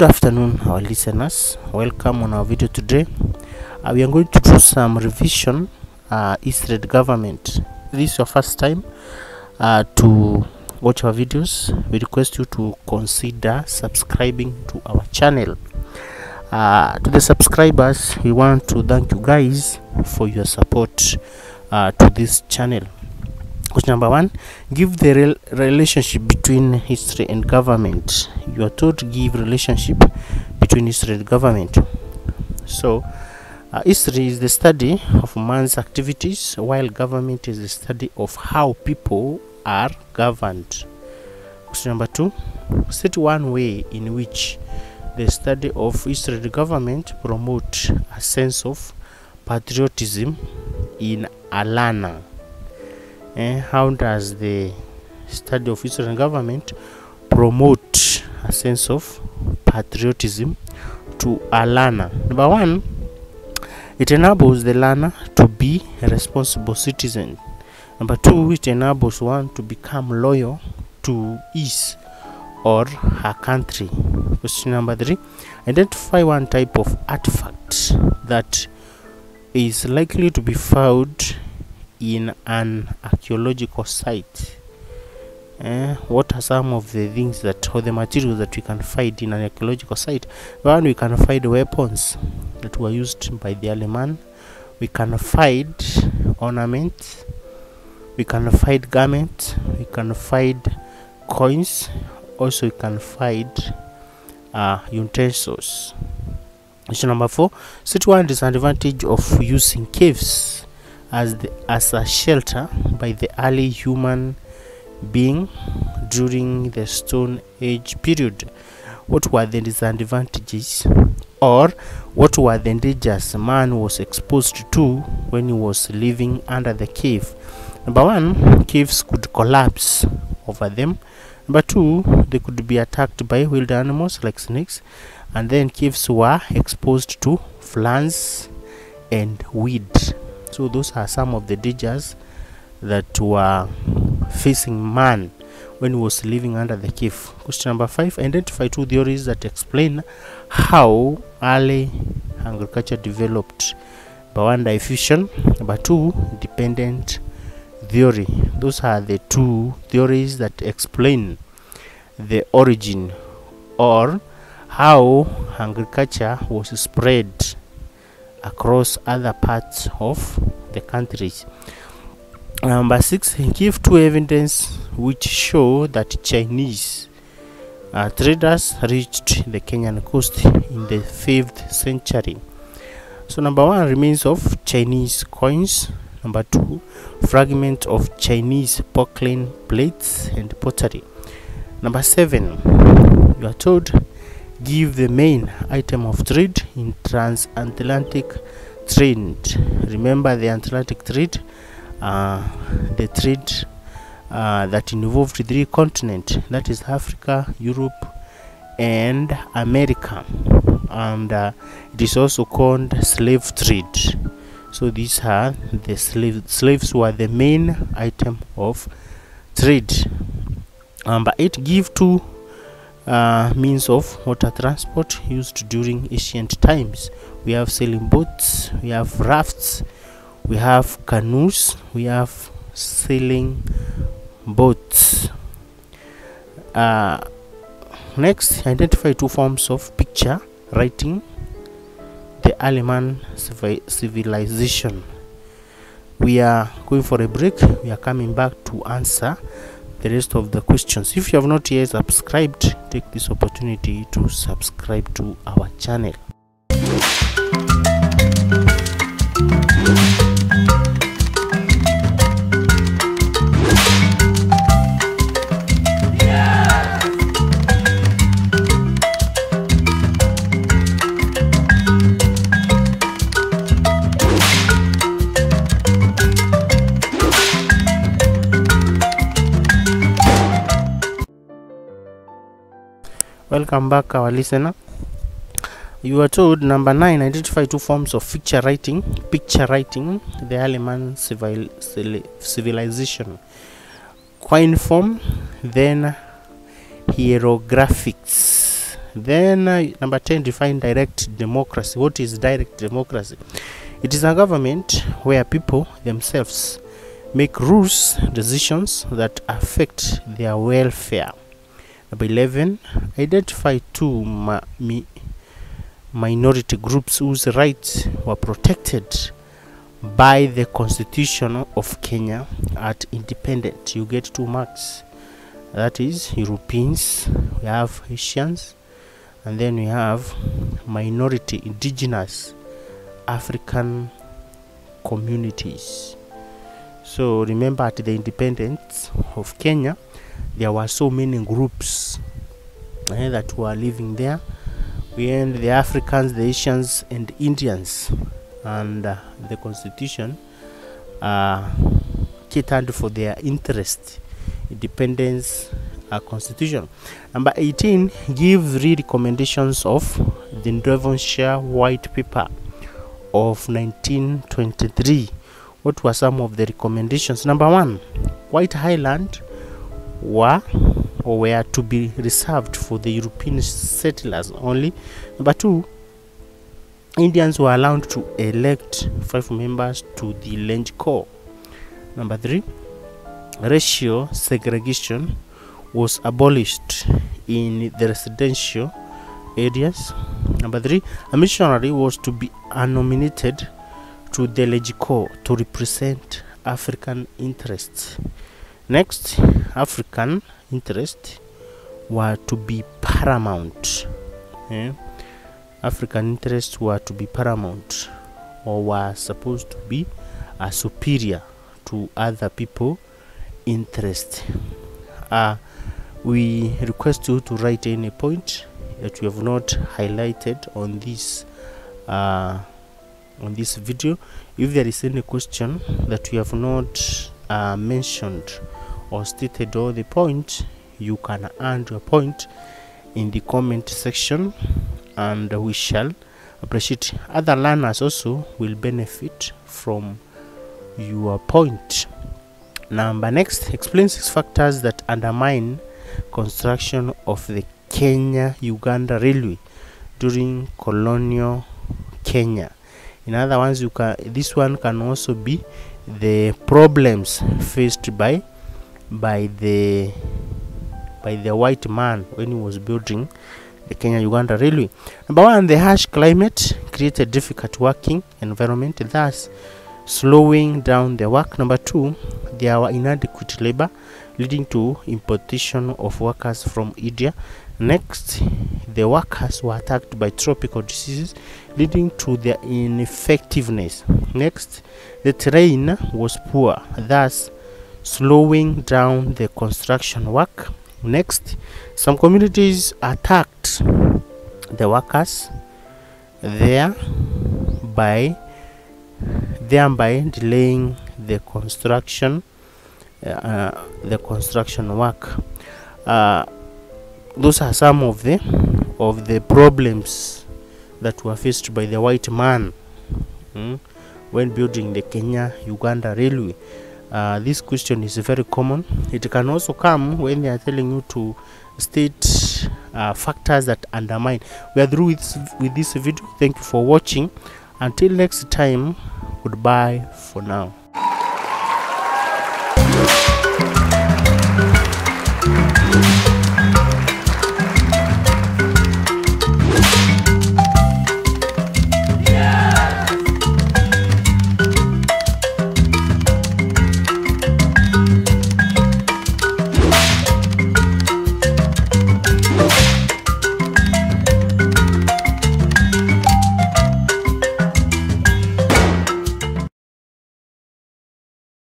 Good afternoon, our listeners. Welcome on our video today. We are going to do some revision history government. If this is your first time to watch our videos, we request you to consider subscribing to our channel. To the subscribers, we want to thank you guys for your support to this channel. Question number 1: give the relationship between history and government. You are told to give relationship between history and government. So history is the study of man's activities, while government is the study of how people are governed. Question number 2: state one way in which the study of history and government promote a sense of patriotism in a learner. How does the study of history and government promote a sense of patriotism to a learner? Number 1, it enables the learner to be a responsible citizen. Number 2, it enables one to become loyal to his or her country. Question number 3: identify one type of artifact that is likely to be found in an archaeological site. What are some of the things that, or the materials that we can find in an archaeological site? One, we can find weapons that were used by the early man. We can find ornaments. We can find garments. We can find coins. Also, we can find utensils. Question number 4: state one disadvantage of using caves as a shelter by the early human being during the Stone Age period. What were the disadvantages, or what were the dangers man was exposed to when he was living under the cave? Number 1, caves could collapse over them. Number 2, they could be attacked by wild animals like snakes. And then caves were exposed to floods and weed. So those are some of the dangers that were facing man when he was living under the cave. Question number 5: identify 2 theories that explain how early agriculture developed. Number 1, diffusion. Number 2, dependent theory. Those are the 2 theories that explain the origin or how agriculture was spread across other parts of the countries. Number 6, give 2 evidence which show that Chinese traders reached the Kenyan coast in the 5th century. So number 1, remains of Chinese coins. Number 2, fragment of Chinese porcelain plates and pottery. Number 7, you are told give the main item of trade in transatlantic trade. Remember the Atlantic trade, the trade that involved 3 continents, that is Africa, Europe, and America, and it is also called slave trade. So these are the slaves were the main item of trade. Number 8, give 2 means of water transport used during ancient times. We have sailing boats, we have rafts, we have canoes, we have sailing boats. Next, identify 2 forms of picture writing the early man civilization. We are going for a break. We are coming back to answer the rest of the questions. If you have not yet subscribed, take this opportunity to subscribe to our channel. Welcome back, our listener. You are told number 9, identify 2 forms of picture writing. Picture writing, the early man civilization. Coin form, then hieroglyphics. Then number 10, define direct democracy. What is direct democracy? It is a government where people themselves make rules, decisions that affect their welfare. Number 11, identify two minority groups whose rights were protected by the Constitution of Kenya at independence. You get 2 marks. That is Europeans, we have Asians, and then we have minority indigenous African communities. So remember, at the independence of Kenya, there were so many groups that were living there. We had the Africans, the Asians, and Indians, and the Constitution catered for their interest. Independence Constitution. Number 18, give 3 recommendations of the Devonshire White Paper of 1923. What were some of the recommendations? Number 1, White Highland were to be reserved for the European settlers only. Number 2, Indians were allowed to elect 5 members to the Lange Corps. Number 3, racial segregation was abolished in the residential areas. Number 3, a missionary was to be nominated to the Lange Corps to represent African interests. Next, African interests were to be paramount. African interests were to be paramount, or were supposed to be superior to other people interest. We request you to write any point that you have not highlighted on this video. If there is any question that you have not mentioned or stated all the points, you can add your point in the comment section, and we shall appreciate. Other learners also will benefit from your point. Number next, explain 6 factors that undermine construction of the Kenya-Uganda Railway during colonial Kenya. In other words, this one can also be the problems faced by the white man when he was building the Kenya-Uganda Railway. Number 1, the harsh climate created difficult working environment, thus slowing down the work. Number 2, there were inadequate labor, leading to importation of workers from India. Next, the workers were attacked by tropical diseases, leading to their ineffectiveness. Next, the terrain was poor, thus slowing down the construction work. Next, some communities attacked the workers, thereby delaying the construction work. Those are some of the problems that were faced by the white man when building the Kenya-Uganda Railway. This question is very common. It can also come when they are telling you to state factors that undermine. We are through with this video. Thank you for watching. Until next time, goodbye for now.